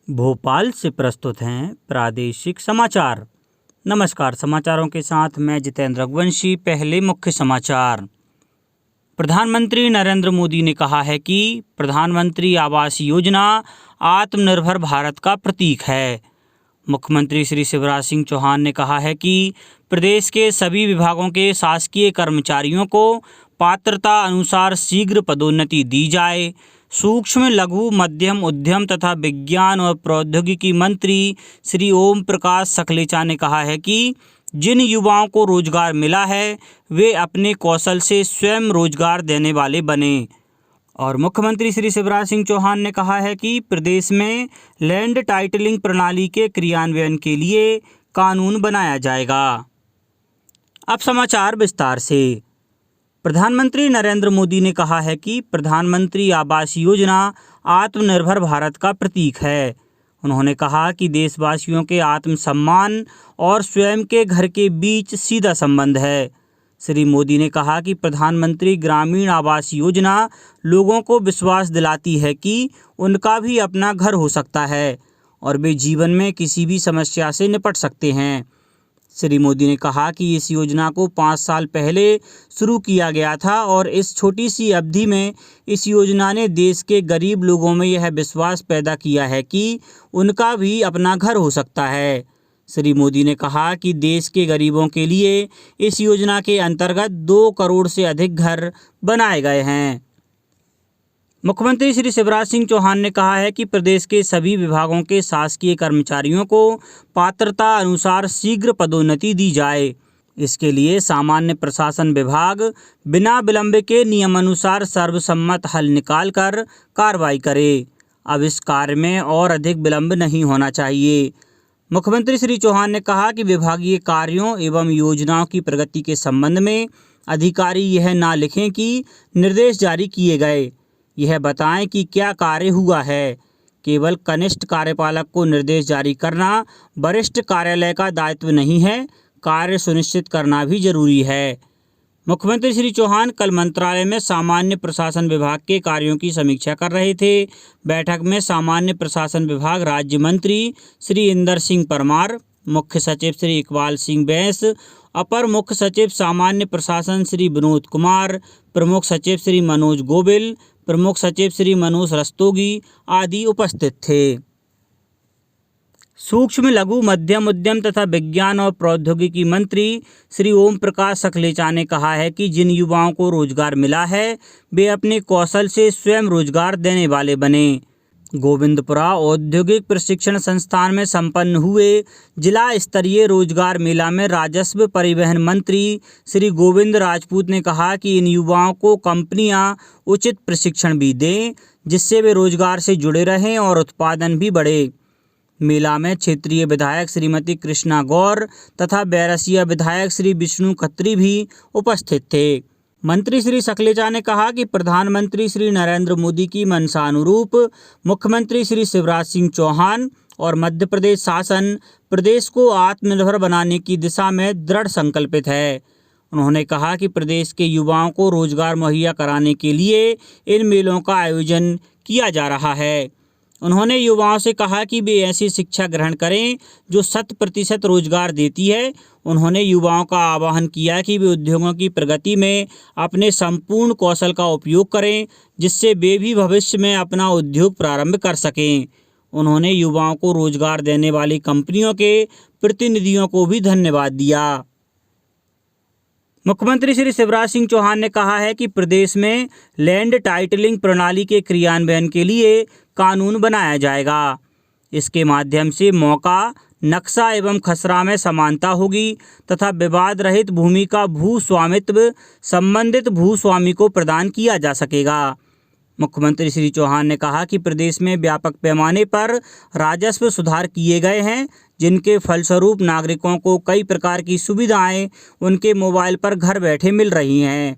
भोपाल से प्रस्तुत हैं प्रादेशिक समाचार। नमस्कार, समाचारों के साथ मैं जितेंद्र रघुवंशी। पहले मुख्य समाचार। प्रधानमंत्री नरेंद्र मोदी ने कहा है कि प्रधानमंत्री आवास योजना आत्मनिर्भर भारत का प्रतीक है। मुख्यमंत्री श्री शिवराज सिंह चौहान ने कहा है कि प्रदेश के सभी विभागों के शासकीय कर्मचारियों को पात्रता अनुसार शीघ्र पदोन्नति दी जाए। सूक्ष्म लघु मध्यम उद्यम तथा विज्ञान और प्रौद्योगिकी मंत्री श्री ओम प्रकाश सकलेचा ने कहा है कि जिन युवाओं को रोजगार मिला है वे अपने कौशल से स्वयं रोजगार देने वाले बने। और मुख्यमंत्री श्री शिवराज सिंह चौहान ने कहा है कि प्रदेश में लैंड टाइटलिंग प्रणाली के क्रियान्वयन के लिए कानून बनाया जाएगा। अब समाचार विस्तार से। प्रधानमंत्री नरेंद्र मोदी ने कहा है कि प्रधानमंत्री आवास योजना आत्मनिर्भर भारत का प्रतीक है। उन्होंने कहा कि देशवासियों के आत्मसम्मान और स्वयं के घर के बीच सीधा संबंध है। श्री मोदी ने कहा कि प्रधानमंत्री ग्रामीण आवास योजना लोगों को विश्वास दिलाती है कि उनका भी अपना घर हो सकता है और वे जीवन में किसी भी समस्या से निपट सकते हैं। श्री मोदी ने कहा कि इस योजना को 5 साल पहले शुरू किया गया था और इस छोटी सी अवधि में इस योजना ने देश के गरीब लोगों में यह विश्वास पैदा किया है कि उनका भी अपना घर हो सकता है। श्री मोदी ने कहा कि देश के गरीबों के लिए इस योजना के अंतर्गत 2 करोड़ से अधिक घर बनाए गए हैं। मुख्यमंत्री श्री शिवराज सिंह चौहान ने कहा है कि प्रदेश के सभी विभागों के शासकीय कर्मचारियों को पात्रता अनुसार शीघ्र पदोन्नति दी जाए। इसके लिए सामान्य प्रशासन विभाग बिना विलंब के नियमानुसार सर्वसम्मत हल निकालकर कार्रवाई करे। अब इस कार्य में और अधिक विलंब नहीं होना चाहिए। मुख्यमंत्री श्री चौहान ने कहा कि विभागीय कार्यों एवं योजनाओं की प्रगति के संबंध में अधिकारी यह ना लिखें कि निर्देश जारी किए गए, यह बताएं कि क्या कार्य हुआ है। केवल कनिष्ठ कार्यपालक को निर्देश जारी करना वरिष्ठ कार्यालय का दायित्व नहीं है, कार्य सुनिश्चित करना भी जरूरी है। मुख्यमंत्री श्री चौहान कल मंत्रालय में सामान्य प्रशासन विभाग के कार्यों की समीक्षा कर रहे थे। बैठक में सामान्य प्रशासन विभाग राज्य मंत्री श्री इंदर सिंह परमार, मुख्य सचिव श्री इकबाल सिंह बैंस, अपर मुख्य सचिव सामान्य प्रशासन श्री विनोद कुमार, प्रमुख सचिव श्री मनोज गोबिल, प्रमुख सचिव श्री मनोज रस्तोगी आदि उपस्थित थे। सूक्ष्म लघु मध्यम उद्यम तथा विज्ञान और प्रौद्योगिकी मंत्री श्री ओम प्रकाश सकलेचा ने कहा है कि जिन युवाओं को रोजगार मिला है वे अपने कौशल से स्वयं रोजगार देने वाले बने। गोविंदपुरा औद्योगिक प्रशिक्षण संस्थान में संपन्न हुए जिला स्तरीय रोजगार मेला में राजस्व परिवहन मंत्री श्री गोविंद राजपूत ने कहा कि इन युवाओं को कंपनियां उचित प्रशिक्षण भी दें जिससे वे रोजगार से जुड़े रहें और उत्पादन भी बढ़े। मेला में क्षेत्रीय विधायक श्रीमती कृष्णा गौर तथा बैरसिया विधायक श्री विष्णु खत्री भी उपस्थित थे। मंत्री श्री सकलेचा ने कहा कि प्रधानमंत्री श्री नरेंद्र मोदी की मंशानुरूप मुख्यमंत्री श्री शिवराज सिंह चौहान और मध्य प्रदेश शासन प्रदेश को आत्मनिर्भर बनाने की दिशा में दृढ़ संकल्पित है। उन्होंने कहा कि प्रदेश के युवाओं को रोजगार मुहैया कराने के लिए इन मेलों का आयोजन किया जा रहा है। उन्होंने युवाओं से कहा कि वे ऐसी शिक्षा ग्रहण करें जो 100% रोजगार देती है। उन्होंने युवाओं का आह्वान किया कि वे उद्योगों की प्रगति में अपने संपूर्ण कौशल का उपयोग करें जिससे वे भी भविष्य में अपना उद्योग प्रारंभ कर सकें। उन्होंने युवाओं को रोजगार देने वाली कंपनियों के प्रतिनिधियों को भी धन्यवाद दिया। मुख्यमंत्री श्री शिवराज सिंह चौहान ने कहा है कि प्रदेश में लैंड टाइटलिंग प्रणाली के क्रियान्वयन के लिए कानून बनाया जाएगा। इसके माध्यम से मौका, नक्शा एवं खसरा में समानता होगी तथा विवाद रहित भूमि का भू स्वामित्व संबंधित भूस्वामी को प्रदान किया जा सकेगा। मुख्यमंत्री श्री चौहान ने कहा कि प्रदेश में व्यापक पैमाने पर राजस्व सुधार किए गए हैं जिनके फलस्वरूप नागरिकों को कई प्रकार की सुविधाएं उनके मोबाइल पर घर बैठे मिल रही हैं।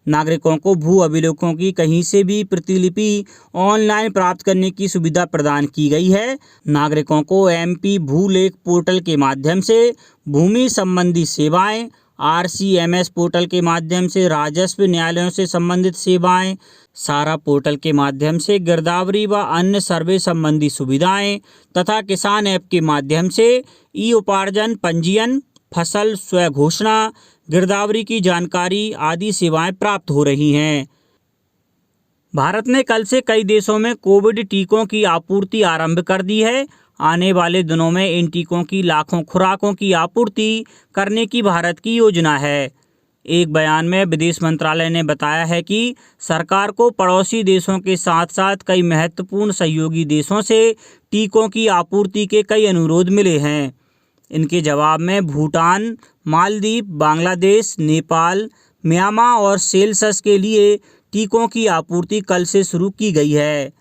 नागरिकों को भू अभिलेखों की कहीं से भी प्रतिलिपि ऑनलाइन प्राप्त करने की सुविधा प्रदान की गई है। नागरिकों को MP भूलेख पोर्टल के माध्यम से भूमि संबंधी सेवाएं, RCMS पोर्टल के माध्यम से राजस्व न्यायालयों से संबंधित सेवाएं, सारा पोर्टल के माध्यम से गिरदावरी व अन्य सर्वे संबंधी सुविधाएं तथा किसान ऐप के माध्यम से ई उपार्जन, पंजीयन, फसल स्व घोषणा, गिरदावरी की जानकारी आदि सेवाएं प्राप्त हो रही हैं। भारत ने कल से कई देशों में कोविड टीकों की आपूर्ति आरंभ कर दी है। आने वाले दिनों में इन टीकों की लाखों खुराकों की आपूर्ति करने की भारत की योजना है। एक बयान में विदेश मंत्रालय ने बताया है कि सरकार को पड़ोसी देशों के साथ साथ कई महत्वपूर्ण सहयोगी देशों से टीकों की आपूर्ति के कई अनुरोध मिले हैं। इनके जवाब में भूटान, मालदीव, बांग्लादेश, नेपाल, म्यांमार और सेशल्स के लिए टीकों की आपूर्ति कल से शुरू की गई है।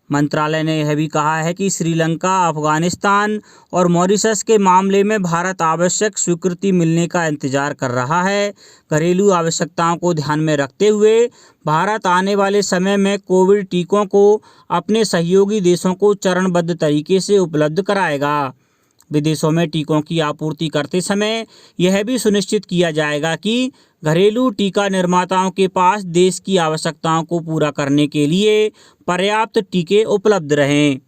मंत्रालय ने यह भी कहा है कि श्रीलंका, अफगानिस्तान और मॉरिशस के मामले में भारत आवश्यक स्वीकृति मिलने का इंतजार कर रहा है। घरेलू आवश्यकताओं को ध्यान में रखते हुए भारत आने वाले समय में कोविड टीकों को अपने सहयोगी देशों को चरणबद्ध तरीके से उपलब्ध कराएगा। विदेशों में टीकों की आपूर्ति करते समय यह भी सुनिश्चित किया जाएगा कि घरेलू टीका निर्माताओं के पास देश की आवश्यकताओं को पूरा करने के लिए पर्याप्त टीके उपलब्ध रहें।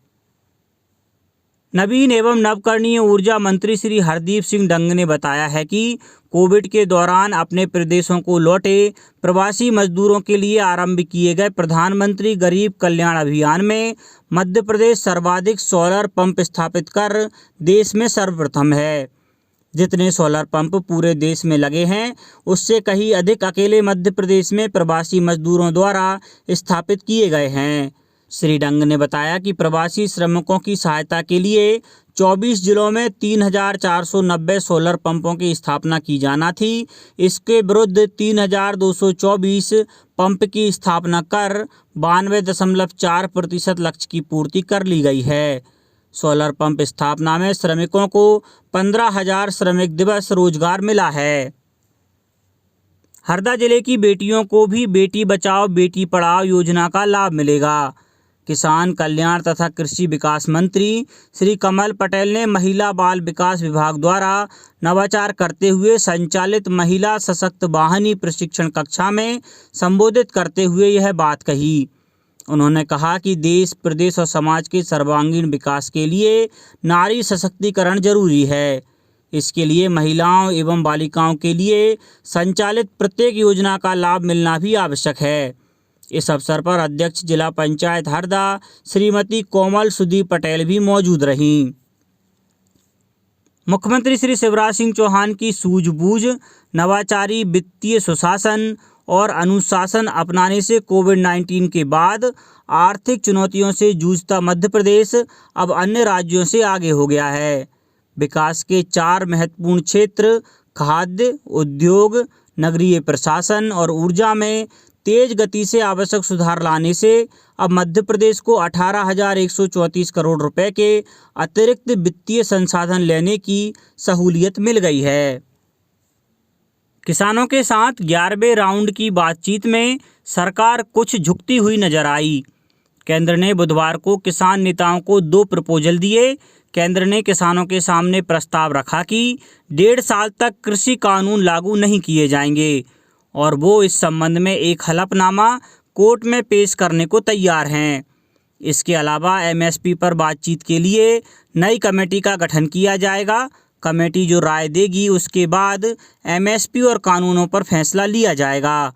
नवीन एवं नवकरणीय ऊर्जा मंत्री श्री हरदीप सिंह डंग ने बताया है कि कोविड के दौरान अपने प्रदेशों को लौटे प्रवासी मजदूरों के लिए आरंभ किए गए प्रधानमंत्री गरीब कल्याण अभियान में मध्य प्रदेश सर्वाधिक सोलर पंप स्थापित कर देश में सर्वप्रथम है। जितने सोलर पंप पूरे देश में लगे हैं उससे कहीं अधिक अकेले मध्य प्रदेश में प्रवासी मजदूरों द्वारा स्थापित किए गए हैं। श्री डंग ने बताया कि प्रवासी श्रमिकों की सहायता के लिए 24 जिलों में 3,490 सोलर पंपों की स्थापना की जाना थी। इसके विरुद्ध 3,224 पंप की स्थापना कर 92.4% लक्ष्य की पूर्ति कर ली गई है। सोलर पंप स्थापना में श्रमिकों को 15,000 श्रमिक दिवस रोजगार मिला है। हरदा जिले की बेटियों को भी बेटी बचाओ बेटी पढ़ाओ योजना का लाभ मिलेगा। किसान कल्याण तथा कृषि विकास मंत्री श्री कमल पटेल ने महिला बाल विकास विभाग द्वारा नवाचार करते हुए संचालित महिला सशक्त वाहिनी प्रशिक्षण कक्षा में संबोधित करते हुए यह बात कही। उन्होंने कहा कि देश, प्रदेश और समाज के सर्वांगीण विकास के लिए नारी सशक्तिकरण जरूरी है। इसके लिए महिलाओं एवं बालिकाओं के लिए संचालित प्रत्येक योजना का लाभ मिलना भी आवश्यक है। इस अवसर पर अध्यक्ष जिला पंचायत हरदा श्रीमती कोमल सुदीप पटेल भी मौजूद रहीं। मुख्यमंत्री श्री शिवराज सिंह चौहान की सूझबूझ, नवाचारी वित्तीय सुशासन और अनुशासन अपनाने से कोविड-19 के बाद आर्थिक चुनौतियों से जूझता मध्य प्रदेश अब अन्य राज्यों से आगे हो गया है। विकास के 4 महत्वपूर्ण क्षेत्र खाद्य, उद्योग, नगरीय प्रशासन और ऊर्जा में तेज गति से आवश्यक सुधार लाने से अब मध्य प्रदेश को 18,134 करोड़ रुपए के अतिरिक्त वित्तीय संसाधन लेने की सहूलियत मिल गई है। किसानों के साथ 11वें राउंड की बातचीत में सरकार कुछ झुकती हुई नजर आई। केंद्र ने बुधवार को किसान नेताओं को 2 प्रपोजल दिए। केंद्र ने किसानों के सामने प्रस्ताव रखा कि 1.5 साल तक कृषि कानून लागू नहीं किए जाएंगे और वो इस संबंध में एक हलफनामा कोर्ट में पेश करने को तैयार हैं। इसके अलावा एमएसपी पर बातचीत के लिए नई कमेटी का गठन किया जाएगा। कमेटी जो राय देगी उसके बाद एमएसपी और कानूनों पर फैसला लिया जाएगा।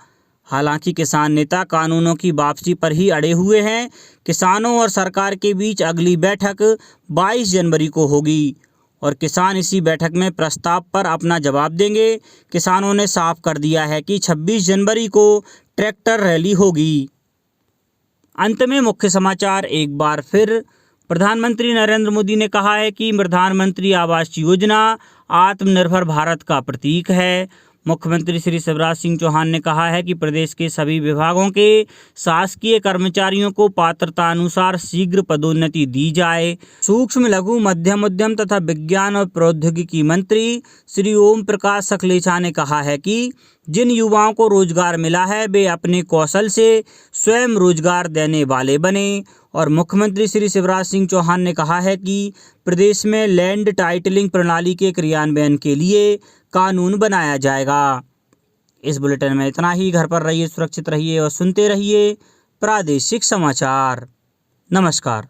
हालांकि किसान नेता कानूनों की वापसी पर ही अड़े हुए हैं। किसानों और सरकार के बीच अगली बैठक 22 जनवरी को होगी और किसान इसी बैठक में प्रस्ताव पर अपना जवाब देंगे। किसानों ने साफ कर दिया है कि 26 जनवरी को ट्रैक्टर रैली होगी। अंत में मुख्य समाचार एक बार फिर। प्रधानमंत्री नरेंद्र मोदी ने कहा है कि प्रधानमंत्री आवास योजना आत्मनिर्भर भारत का प्रतीक है। मुख्यमंत्री श्री शिवराज सिंह चौहान ने कहा है कि प्रदेश के सभी विभागों के शासकीय कर्मचारियों को पात्रता अनुसार शीघ्र पदोन्नति दी जाए। सूक्ष्म, लघु, मध्यम उद्यम तथा विज्ञान और प्रौद्योगिकी मंत्री श्री ओम प्रकाश सकलेचा ने कहा है कि जिन युवाओं को रोजगार मिला है वे अपने कौशल से स्वयं रोजगार देने वाले बने। और मुख्यमंत्री श्री शिवराज सिंह चौहान ने कहा है कि प्रदेश में लैंड टाइटलिंग प्रणाली के क्रियान्वयन के लिए कानून बनाया जाएगा। इस बुलेटिन में इतना ही। घर पर रहिए, सुरक्षित रहिए और सुनते रहिए प्रादेशिक समाचार। नमस्कार।